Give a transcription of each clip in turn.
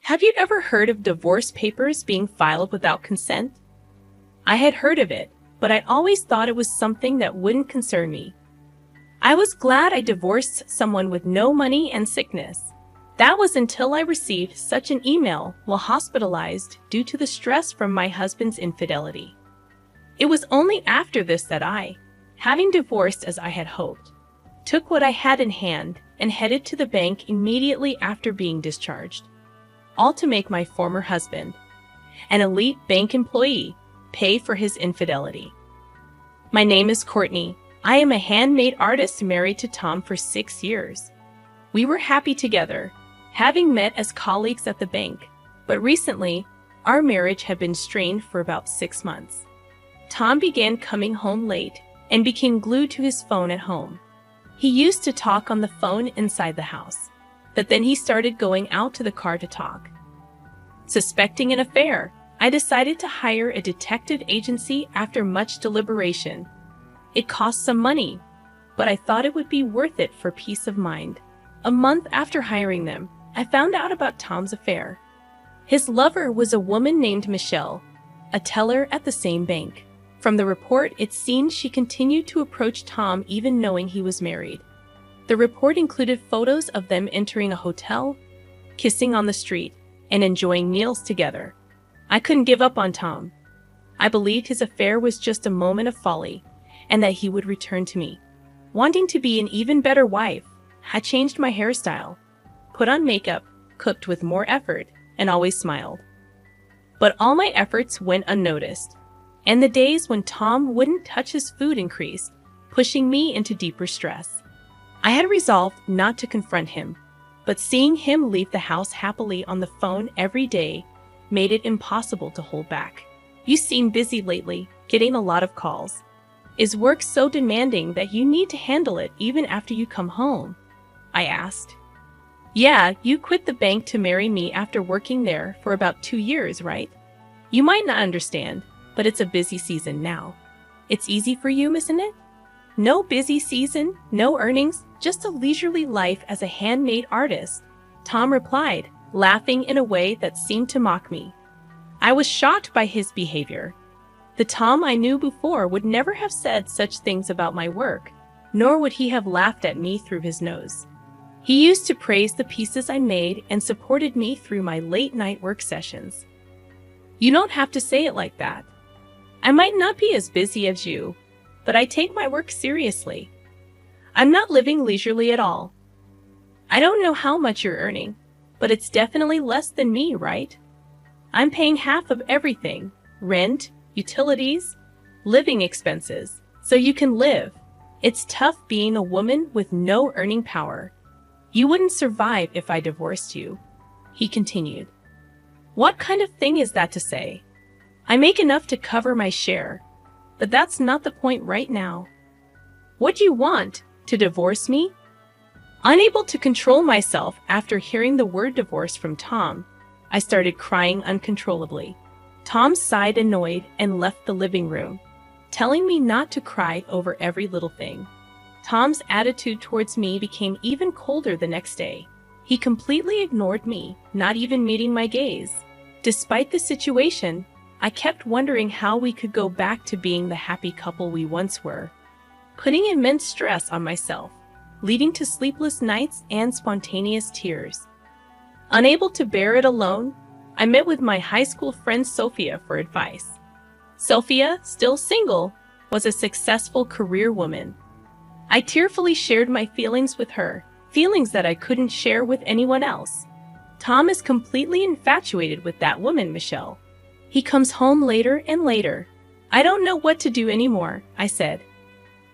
Have you ever heard of divorce papers being filed without consent? I had heard of it, but I always thought it was something that wouldn't concern me. I was glad I divorced someone with no money and sickness. That was until I received such an email while hospitalized due to the stress from my husband's infidelity. It was only after this that I, having divorced as I had hoped, took what I had in hand and headed to the bank immediately after being discharged, all to make my former husband, an elite bank employee, pay for his infidelity. My name is Courtney. I am a handmade artist married to Tom for 6 years. We were happy together, having met as colleagues at the bank, but recently, our marriage had been strained for about 6 months. Tom began coming home late and became glued to his phone at home. He used to talk on the phone inside the house, but then he started going out to the car to talk. Suspecting an affair, I decided to hire a detective agency after much deliberation. It cost some money, but I thought it would be worth it for peace of mind. A month after hiring them, I found out about Tom's affair. His lover was a woman named Michelle, a teller at the same bank. From the report, it seemed she continued to approach Tom even knowing he was married. The report included photos of them entering a hotel, kissing on the street, and enjoying meals together. I couldn't give up on Tom. I believed his affair was just a moment of folly, and that he would return to me. Wanting to be an even better wife, I changed my hairstyle, put on makeup, cooked with more effort, and always smiled. But all my efforts went unnoticed, and the days when Tom wouldn't touch his food increased, pushing me into deeper stress. I had resolved not to confront him, but seeing him leave the house happily on the phone every day made it impossible to hold back. You seem busy lately, getting a lot of calls. Is work so demanding that you need to handle it even after you come home? I asked. Yeah, you quit the bank to marry me after working there for about 2 years, right? You might not understand, but it's a busy season now. It's easy for you, isn't it? No busy season, no earnings, just a leisurely life as a handmade artist, Tom replied, laughing in a way that seemed to mock me. I was shocked by his behavior. The Tom I knew before would never have said such things about my work, nor would he have laughed at me through his nose. He used to praise the pieces I made and supported me through my late-night work sessions. You don't have to say it like that. I might not be as busy as you, but I take my work seriously. I'm not living leisurely at all. I don't know how much you're earning, but it's definitely less than me, right? I'm paying half of everything, rent, utilities, living expenses, so you can live. It's tough being a woman with no earning power. You wouldn't survive if I divorced you, he continued. What kind of thing is that to say? I make enough to cover my share, but that's not the point right now. What do you want? To divorce me? Unable to control myself after hearing the word divorce from Tom, I started crying uncontrollably. Tom sighed annoyed and left the living room, telling me not to cry over every little thing. Tom's attitude towards me became even colder the next day. He completely ignored me, not even meeting my gaze. Despite the situation, I kept wondering how we could go back to being the happy couple we once were, putting immense stress on myself, leading to sleepless nights and spontaneous tears. Unable to bear it alone, I met with my high school friend Sophia for advice. Sophia, still single, was a successful career woman. I tearfully shared my feelings with her, feelings that I couldn't share with anyone else. Tom is completely infatuated with that woman, Michelle. He comes home later and later. I don't know what to do anymore, I said.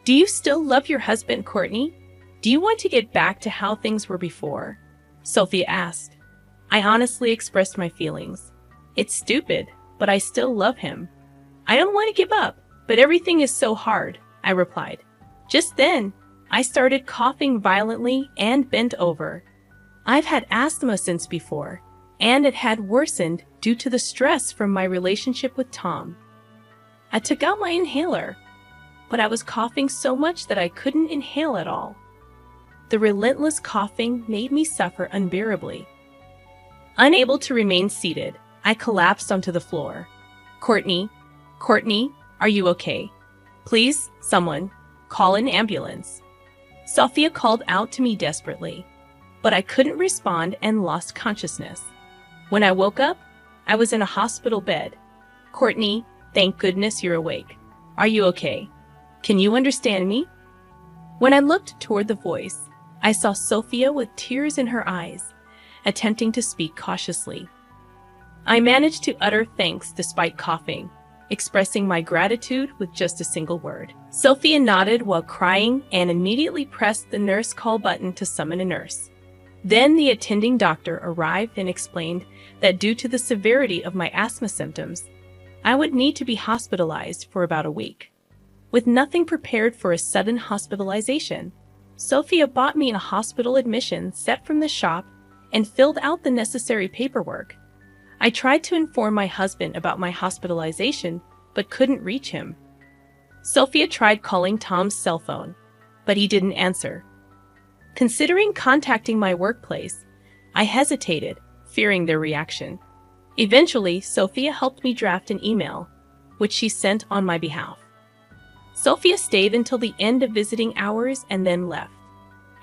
Do you still love your husband, Courtney? Do you want to get back to how things were before? Sophia asked. I honestly expressed my feelings. It's stupid, but I still love him. I don't want to give up, but everything is so hard, I replied. Just then, I started coughing violently and bent over. I've had asthma since before, and it had worsened due to the stress from my relationship with Tom. I took out my inhaler, but I was coughing so much that I couldn't inhale at all. The relentless coughing made me suffer unbearably. Unable to remain seated, I collapsed onto the floor. Courtney, Courtney, are you okay? Please, someone, call an ambulance. Sophia called out to me desperately, but I couldn't respond and lost consciousness. When I woke up, I was in a hospital bed. Courtney, thank goodness you're awake. Are you okay? Can you understand me? When I looked toward the voice, I saw Sophia with tears in her eyes, attempting to speak cautiously. I managed to utter thanks despite coughing, expressing my gratitude with just a single word. Sophia nodded while crying and immediately pressed the nurse call button to summon a nurse. Then the attending doctor arrived and explained that due to the severity of my asthma symptoms, I would need to be hospitalized for about a week. With nothing prepared for a sudden hospitalization, Sophia bought me a hospital admission set from the shop and filled out the necessary paperwork. I tried to inform my husband about my hospitalization, but couldn't reach him. Sophia tried calling Tom's cell phone, but he didn't answer. Considering contacting my workplace, I hesitated, fearing their reaction. Eventually, Sophia helped me draft an email, which she sent on my behalf. Sophia stayed until the end of visiting hours and then left.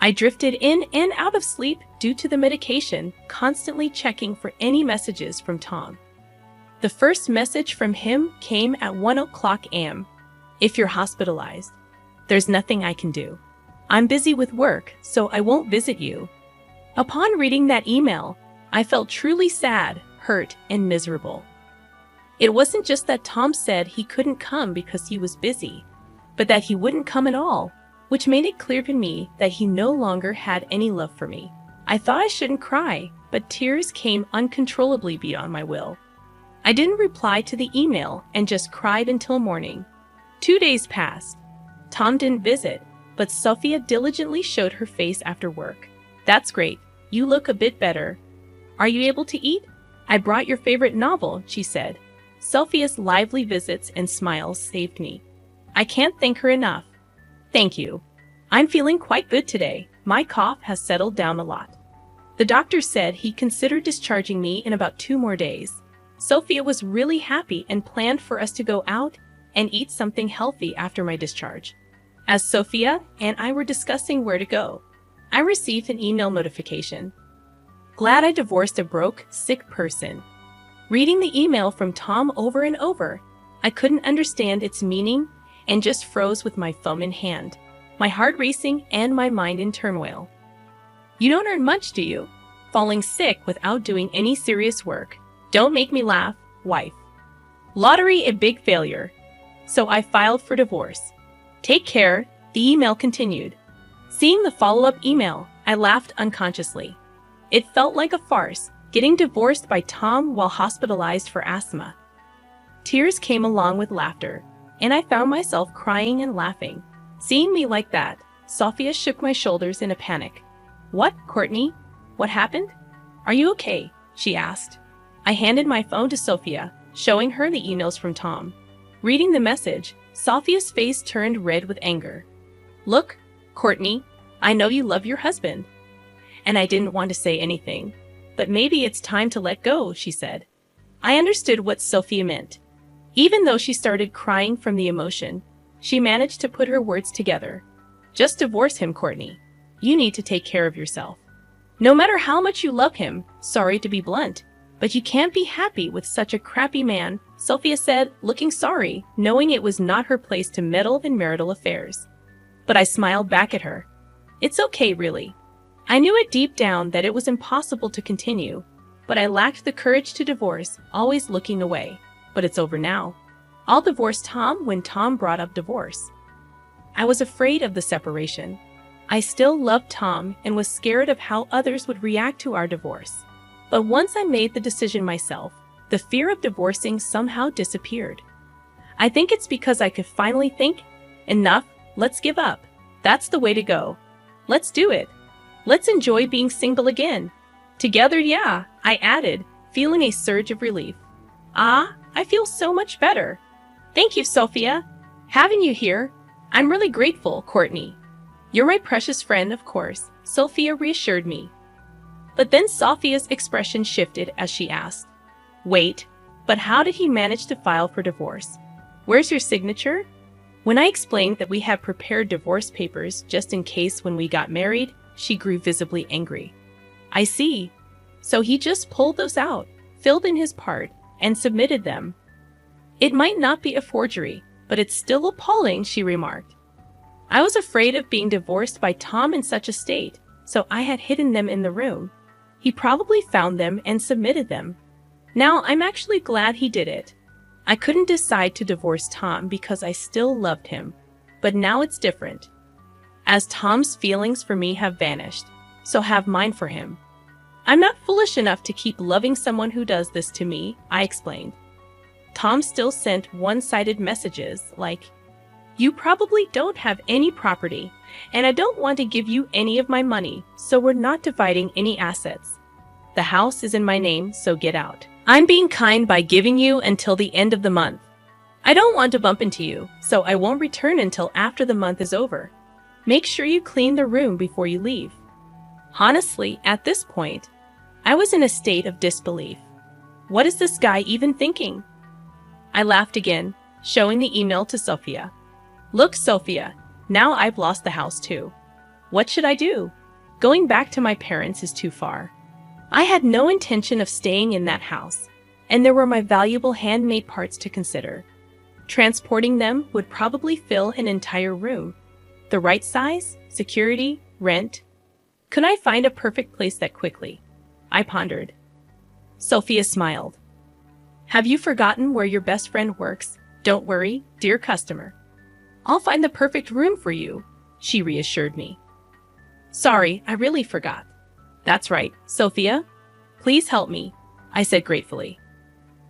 I drifted in and out of sleep due to the medication, constantly checking for any messages from Tom. The first message from him came at 1:00 a.m. If you're hospitalized, there's nothing I can do. I'm busy with work, so I won't visit you. Upon reading that email, I felt truly sad, hurt, and miserable. It wasn't just that Tom said he couldn't come because he was busy, but that he wouldn't come at all, which made it clear to me that he no longer had any love for me. I thought I shouldn't cry, but tears came uncontrollably beyond my will. I didn't reply to the email and just cried until morning. 2 days passed. Tom didn't visit, but Sophia diligently showed her face after work. That's great. You look a bit better. Are you able to eat? I brought your favorite novel, she said. Sophia's lively visits and smiles saved me. I can't thank her enough. Thank you. I'm feeling quite good today. My cough has settled down a lot. The doctor said he'd consider discharging me in about 2 more days. Sophia was really happy and planned for us to go out and eat something healthy after my discharge. As Sophia and I were discussing where to go, I received an email notification. Glad I divorced a broke, sick person. Reading the email from Tom over and over, I couldn't understand its meaning and just froze with my phone in hand, my heart racing and my mind in turmoil. You don't earn much, do you? Falling sick without doing any serious work. Don't make me laugh, wife. Lottery a big failure. So I filed for divorce. Take care, the email continued. Seeing the follow-up email, I laughed unconsciously. It felt like a farce, getting divorced by Tom while hospitalized for asthma. Tears came along with laughter, and I found myself crying and laughing. Seeing me like that, Sophia shook my shoulders in a panic. What, Courtney? What happened? Are you okay? She asked. I handed my phone to Sophia, showing her the emails from Tom. Reading the message, Sophia's face turned red with anger. Look, Courtney, I know you love your husband. And I didn't want to say anything. But maybe it's time to let go, she said. I understood what Sophia meant. Even though she started crying from the emotion, she managed to put her words together. Just divorce him, Courtney. You need to take care of yourself. No matter how much you love him, sorry to be blunt, but you can't be happy with such a crappy man, Sophia said, looking sorry, knowing it was not her place to meddle in marital affairs. But I smiled back at her. It's okay, really. I knew it deep down that it was impossible to continue, but I lacked the courage to divorce, always looking away. But it's over now. I'll divorce Tom when Tom brought up divorce. I was afraid of the separation. I still loved Tom and was scared of how others would react to our divorce. But once I made the decision myself, the fear of divorcing somehow disappeared. I think it's because I could finally think, enough, let's give up. That's the way to go. Let's do it. Let's enjoy being single again. Together, yeah, I added, feeling a surge of relief. I feel so much better. Thank you, Sophia. Having you here, I'm really grateful, Courtney. You're my precious friend, of course, Sophia reassured me. But then Sophia's expression shifted as she asked, "Wait, but how did he manage to file for divorce? Where's your signature?" When I explained that we had prepared divorce papers just in case when we got married, she grew visibly angry. "I see. So he just pulled those out, filled in his part, and submitted them. It might not be a forgery, but it's still appalling," she remarked. I was afraid of being divorced by Tom in such a state, so I had hidden them in the room. He probably found them and submitted them. Now I'm actually glad he did it. I couldn't decide to divorce Tom because I still loved him, but now it's different. As Tom's feelings for me have vanished, so have mine for him. I'm not foolish enough to keep loving someone who does this to me, I explained. Tom still sent one-sided messages like, "You probably don't have any property, and I don't want to give you any of my money, so we're not dividing any assets. The house is in my name, so get out. I'm being kind by giving you until the end of the month. I don't want to bump into you, so I won't return until after the month is over. Make sure you clean the room before you leave." Honestly, at this point, I was in a state of disbelief. What is this guy even thinking? I laughed again, showing the email to Sophia. "Look, Sophia, now I've lost the house too. What should I do? Going back to my parents is too far. I had no intention of staying in that house, and there were my valuable handmade parts to consider. Transporting them would probably fill an entire room. The right size, security, rent. Could I find a perfect place that quickly?" I pondered. Sophia smiled. "Have you forgotten where your best friend works? Don't worry, dear customer. I'll find the perfect room for you," she reassured me. "Sorry, I really forgot." "That's right, Sophia. Please help me," I said gratefully.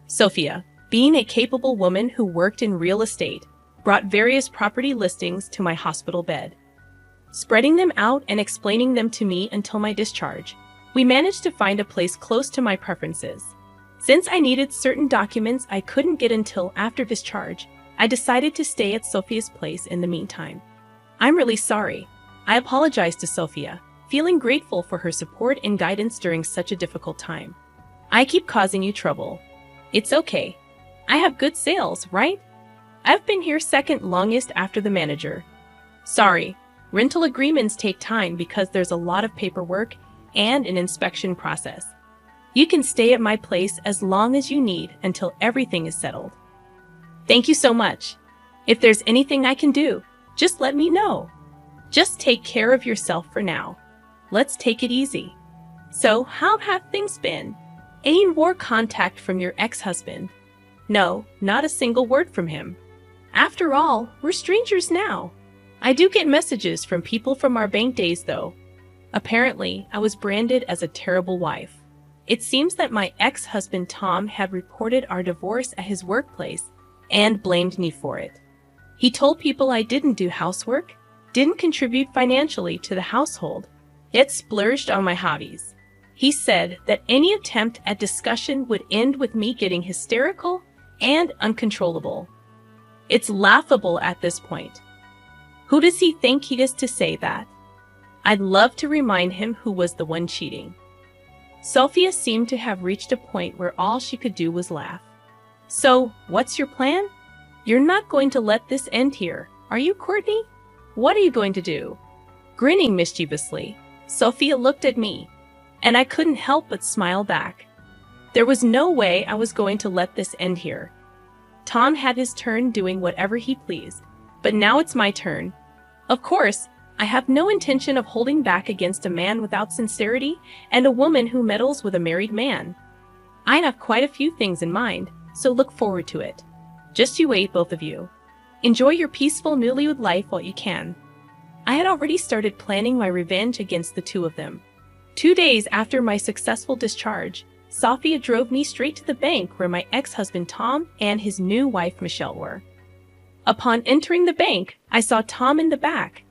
Sophia, being a capable woman who worked in real estate, brought various property listings to my hospital bed. Spreading them out and explaining them to me until my discharge, we managed to find a place close to my preferences. Since I needed certain documents I couldn't get until after discharge, I decided to stay at Sophia's place in the meantime. "I'm really sorry." I apologized to Sophia, feeling grateful for her support and guidance during such a difficult time. "I keep causing you trouble." "It's okay. I have good sales, right? I've been here second longest after the manager." "Sorry, rental agreements take time because there's a lot of paperwork and an inspection process. You can stay at my place as long as you need until everything is settled." "Thank you so much. If there's anything I can do, just let me know. Just take care of yourself for now. Let's take it easy." "So, how have things been? Any more contact from your ex-husband?" "No, not a single word from him. After all, we're strangers now. I do get messages from people from our bank days, though. Apparently, I was branded as a terrible wife. It seems that my ex-husband Tom had reported our divorce at his workplace and blamed me for it. He told people I didn't do housework, didn't contribute financially to the household, yet splurged on my hobbies. He said that any attempt at discussion would end with me getting hysterical and uncontrollable. It's laughable at this point. Who does he think he is to say that? I'd love to remind him who was the one cheating." Sophia seemed to have reached a point where all she could do was laugh. "So, what's your plan? You're not going to let this end here, are you, Courtney? What are you going to do?" Grinning mischievously, Sophia looked at me, and I couldn't help but smile back. There was no way I was going to let this end here. Tom had his turn doing whatever he pleased, but now it's my turn. Of course, I have no intention of holding back against a man without sincerity and a woman who meddles with a married man. I have quite a few things in mind, so look forward to it. Just you wait, both of you. Enjoy your peaceful newlywed life while you can. I had already started planning my revenge against the two of them. 2 days after my successful discharge, Sophia drove me straight to the bank where my ex-husband Tom and his new wife Michelle were. Upon entering the bank, I saw Tom in the back.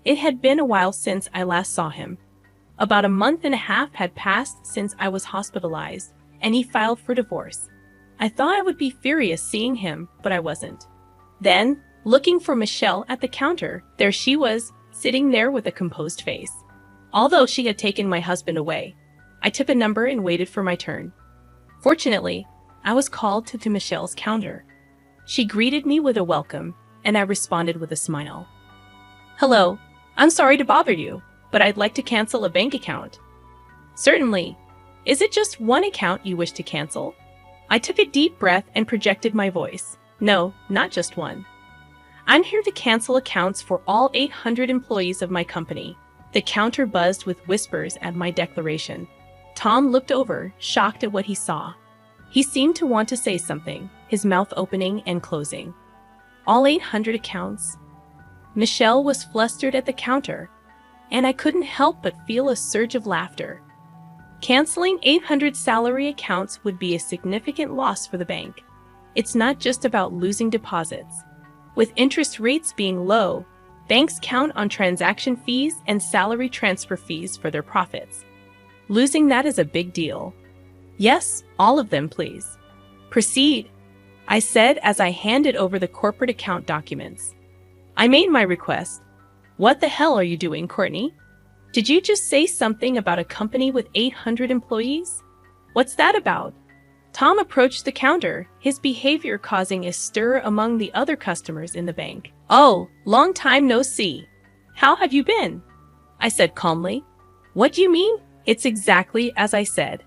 It had been a while since I last saw him. About a month and a half had passed since I was hospitalized, and he filed for divorce. I thought I would be furious seeing him, but I wasn't. Then, looking for Michelle at the counter, there she was, sitting there with a composed face. Although she had taken my husband away, I took a number and waited for my turn. Fortunately, I was called to Michelle's counter. She greeted me with a welcome, and I responded with a smile. "Hello, I'm sorry to bother you, but I'd like to cancel a bank account." "Certainly. Is it just one account you wish to cancel?" I took a deep breath and projected my voice. "No, not just one. I'm here to cancel accounts for all 800 employees of my company." The counter buzzed with whispers at my declaration. Tom looked over, shocked at what he saw. He seemed to want to say something, his mouth opening and closing. All 800 accounts? Michelle was flustered at the counter, and I couldn't help but feel a surge of laughter. Canceling 800 salary accounts would be a significant loss for the bank. It's not just about losing deposits. With interest rates being low, banks count on transaction fees and salary transfer fees for their profits. Losing that is a big deal. "Yes, all of them, please." "Proceed," I said as I handed over the corporate account documents. I made my request. "What the hell are you doing, Courtney? Did you just say something about a company with 800 employees? What's that about?" Tom approached the counter, his behavior causing a stir among the other customers in the bank. "Oh, long time no see. How have you been?" I said calmly. "What do you mean?" "It's exactly as I said.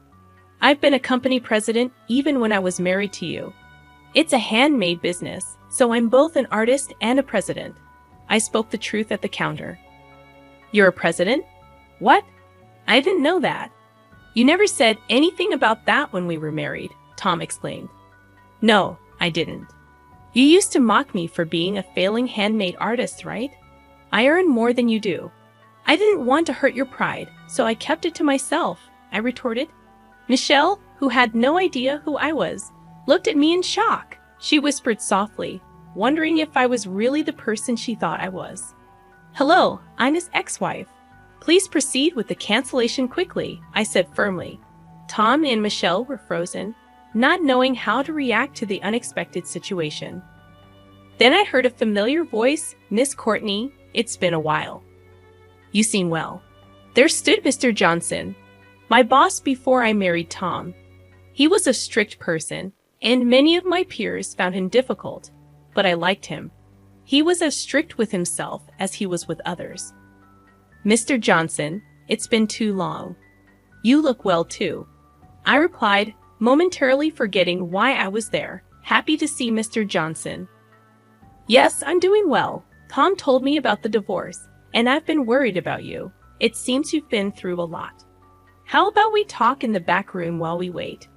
I've been a company president even when I was married to you. It's a handmade business, so I'm both an artist and a president." I spoke the truth at the counter. "You're a president? What? I didn't know that." "You never said anything about that when we were married," Tom exclaimed. "No, I didn't. You used to mock me for being a failing handmade artist, right? I earn more than you do." "I didn't want to hurt your pride, so I kept it to myself," I retorted. Michelle, who had no idea who I was, looked at me in shock. She whispered softly, wondering if I was really the person she thought I was. "Hello, I'm his ex-wife. Please proceed with the cancellation quickly," I said firmly. Tom and Michelle were frozen, not knowing how to react to the unexpected situation. Then I heard a familiar voice. "Miss Courtney, it's been a while. You seem well." There stood Mr. Johnson, my boss before I married Tom. He was a strict person, and many of my peers found him difficult, but I liked him. He was as strict with himself as he was with others. "Mr. Johnson, it's been too long. You look well too," I replied, momentarily forgetting why I was there, happy to see Mr. Johnson. "Yes, I'm doing well. Tom told me about the divorce, and I've been worried about you. It seems you've been through a lot. How about we talk in the back room while we wait?"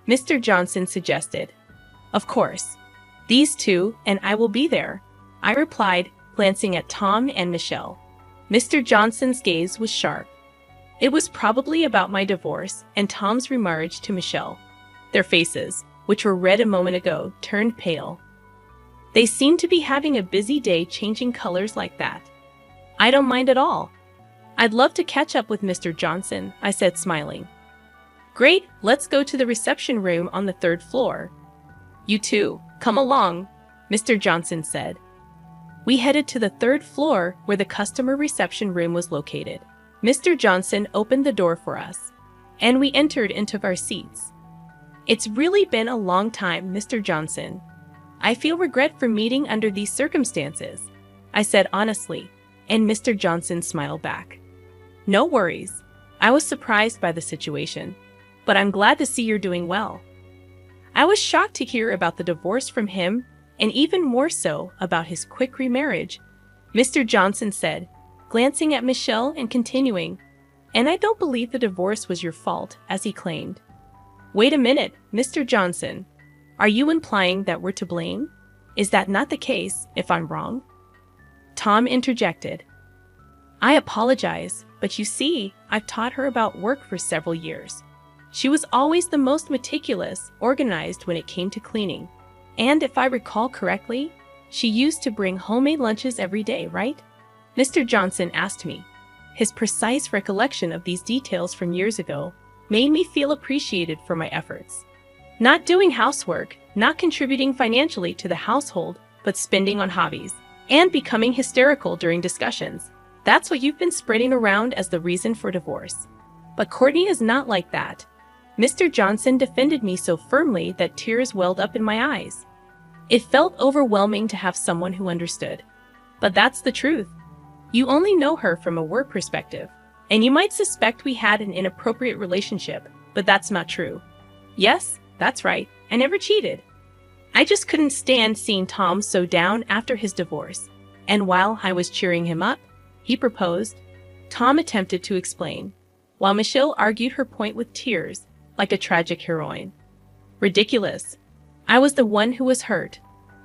Mr. Johnson suggested. "Of course. These two and I will be there," I replied, glancing at Tom and Michelle. Mr. Johnson's gaze was sharp. It was probably about my divorce and Tom's remarriage to Michelle. Their faces, which were red a moment ago, turned pale. They seemed to be having a busy day changing colors like that. "I don't mind at all. I'd love to catch up with Mr. Johnson," I said, smiling. "Great, let's go to the reception room on the 3rd floor." "You too, come along," Mr. Johnson said. We headed to the 3rd floor where the customer reception room was located. Mr. Johnson opened the door for us, and we entered into our seats. "It's really been a long time, Mr. Johnson. I feel regret for meeting under these circumstances," I said honestly, and Mr. Johnson smiled back. "No worries. I was surprised by the situation, but I'm glad to see you're doing well." I was shocked to hear about the divorce from him, and even more so about his quick remarriage. Mr. Johnson said, glancing at Michelle and continuing, "And I don't believe the divorce was your fault, as he claimed." "Wait a minute, Mr. Johnson. Are you implying that we're to blame? Is that not the case, if I'm wrong?" Tom interjected. "I apologize, but you see, I've taught her about work for several years. She was always the most meticulous, organized when it came to cleaning. And if I recall correctly, she used to bring homemade lunches every day, right?" Mr. Johnson asked me. His precise recollection of these details from years ago made me feel appreciated for my efforts. Not doing housework, not contributing financially to the household, but spending on hobbies, and becoming hysterical during discussions. That's what you've been spreading around as the reason for divorce. But Courtney is not like that. Mr. Johnson defended me so firmly that tears welled up in my eyes. It felt overwhelming to have someone who understood. But that's the truth. You only know her from a work perspective, and you might suspect we had an inappropriate relationship, but that's not true. Yes, that's right, I never cheated. I just couldn't stand seeing Tom so down after his divorce, and while I was cheering him up, he proposed. Tom attempted to explain, while Michelle argued her point with tears, like a tragic heroine. Ridiculous. I was the one who was hurt.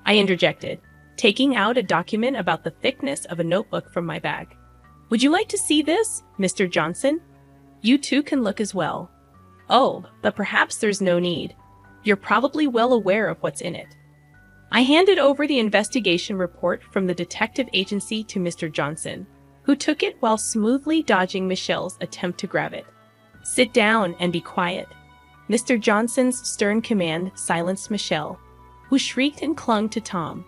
I interjected, taking out a document about the thickness of a notebook from my bag. Would you like to see this, Mr. Johnson? You too can look as well. Oh, but perhaps there's no need. You're probably well aware of what's in it. I handed over the investigation report from the detective agency to Mr. Johnson, who took it while smoothly dodging Michelle's attempt to grab it. Sit down and be quiet. Mr. Johnson's stern command silenced Michelle, who shrieked and clung to Tom.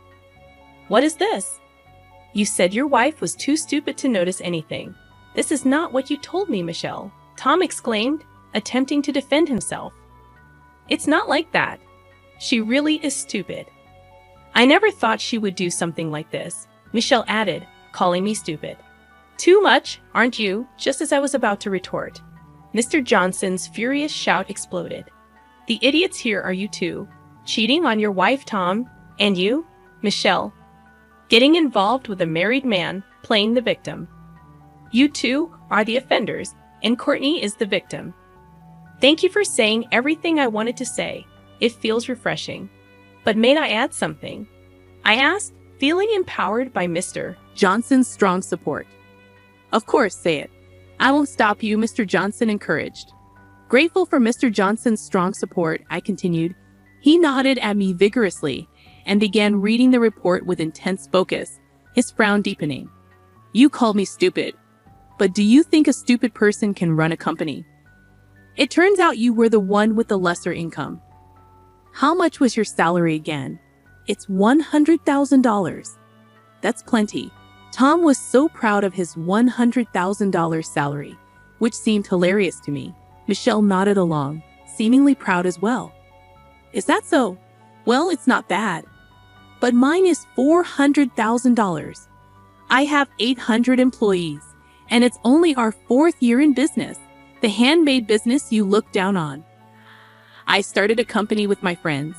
What is this? You said your wife was too stupid to notice anything. This is not what you told me, Michelle, Tom exclaimed, attempting to defend himself. It's not like that. She really is stupid. I never thought she would do something like this, Michelle added, calling me stupid. Too much, aren't you? Just as I was about to retort, Mr. Johnson's furious shout exploded. The idiots here are you two, cheating on your wife, Tom, and you, Michelle, getting involved with a married man, playing the victim. You two are the offenders, and Courtney is the victim. Thank you for saying everything I wanted to say. It feels refreshing. But may I add something? I asked, feeling empowered by Mr. Johnson's strong support. Of course, say it. I won't stop you, Mr. Johnson encouraged. Grateful for Mr. Johnson's strong support, I continued. He nodded at me vigorously and began reading the report with intense focus, his frown deepening. You called me stupid. But do you think a stupid person can run a company? It turns out you were the one with the lesser income. How much was your salary again? It's $100,000. That's plenty. Tom was so proud of his $100,000 salary, which seemed hilarious to me. Michelle nodded along, seemingly proud as well. Is that so? Well, it's not bad. But mine is $400,000. I have 800 employees, and it's only our 4th year in business, the handmade business you look down on. I started a company with my friends.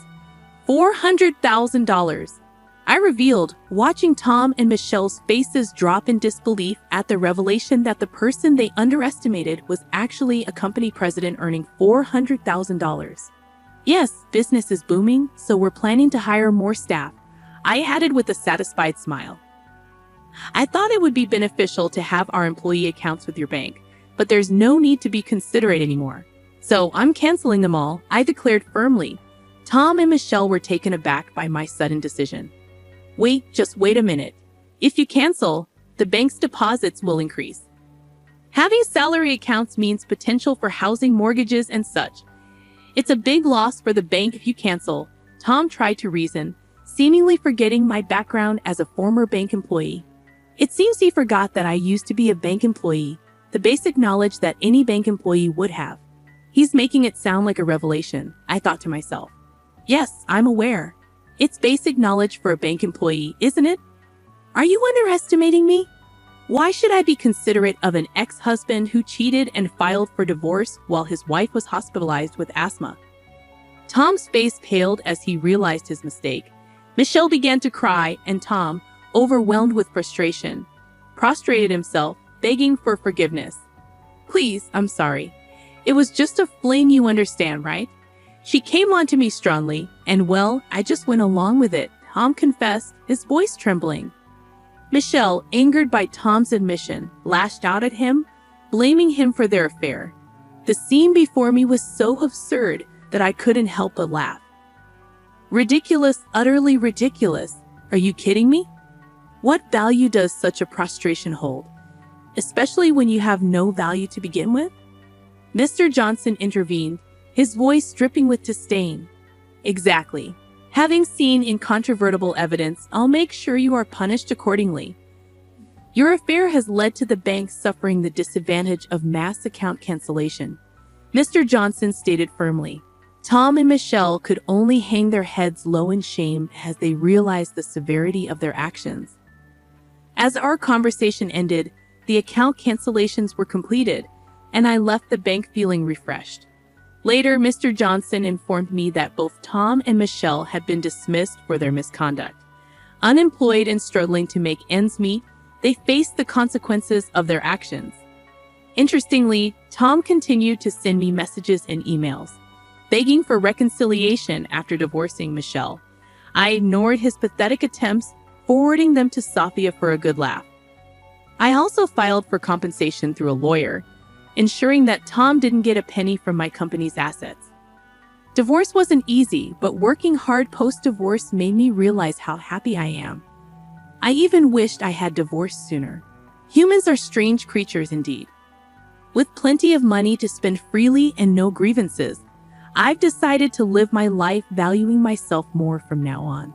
$400,000. I revealed, watching Tom and Michelle's faces drop in disbelief at the revelation that the person they underestimated was actually a company president earning $400,000. Yes, business is booming, so we're planning to hire more staff, I added with a satisfied smile. I thought it would be beneficial to have our employee accounts with your bank, but there's no need to be considerate anymore. So I'm canceling them all, I declared firmly. Tom and Michelle were taken aback by my sudden decision. Just wait a minute. If you cancel, the bank's deposits will increase. Having salary accounts means potential for housing mortgages and such. It's a big loss for the bank if you cancel, Tom tried to reason, seemingly forgetting my background as a former bank employee. It seems he forgot that I used to be a bank employee, the basic knowledge that any bank employee would have. He's making it sound like a revelation, I thought to myself. Yes, I'm aware. It's basic knowledge for a bank employee, isn't it? Are you underestimating me? Why should I be considerate of an ex-husband who cheated and filed for divorce while his wife was hospitalized with asthma? Tom's face paled as he realized his mistake. Michelle began to cry, and Tom, overwhelmed with frustration, prostrated himself, begging for forgiveness. Please, I'm sorry. It was just a fling, you understand, right? She came on to me strongly, and well, I just went along with it, Tom confessed, his voice trembling. Michelle, angered by Tom's admission, lashed out at him, blaming him for their affair. The scene before me was so absurd that I couldn't help but laugh. Ridiculous, utterly ridiculous. Are you kidding me? What value does such a prostration hold, especially when you have no value to begin with? Mr. Johnson intervened, his voice dripping with disdain. Exactly. Having seen incontrovertible evidence, I'll make sure you are punished accordingly. Your affair has led to the bank suffering the disadvantage of mass account cancellation, Mr. Johnson stated firmly. Tom and Michelle could only hang their heads low in shame as they realized the severity of their actions. As our conversation ended, the account cancellations were completed, and I left the bank feeling refreshed. Later, Mr. Johnson informed me that both Tom and Michelle had been dismissed for their misconduct. Unemployed and struggling to make ends meet, they faced the consequences of their actions. Interestingly, Tom continued to send me messages and emails, begging for reconciliation after divorcing Michelle. I ignored his pathetic attempts, forwarding them to Sophia for a good laugh. I also filed for compensation through a lawyer, ensuring that Tom didn't get a penny from my company's assets. Divorce wasn't easy, but working hard post-divorce made me realize how happy I am. I even wished I had divorced sooner. Humans are strange creatures indeed. With plenty of money to spend freely and no grievances, I've decided to live my life valuing myself more from now on.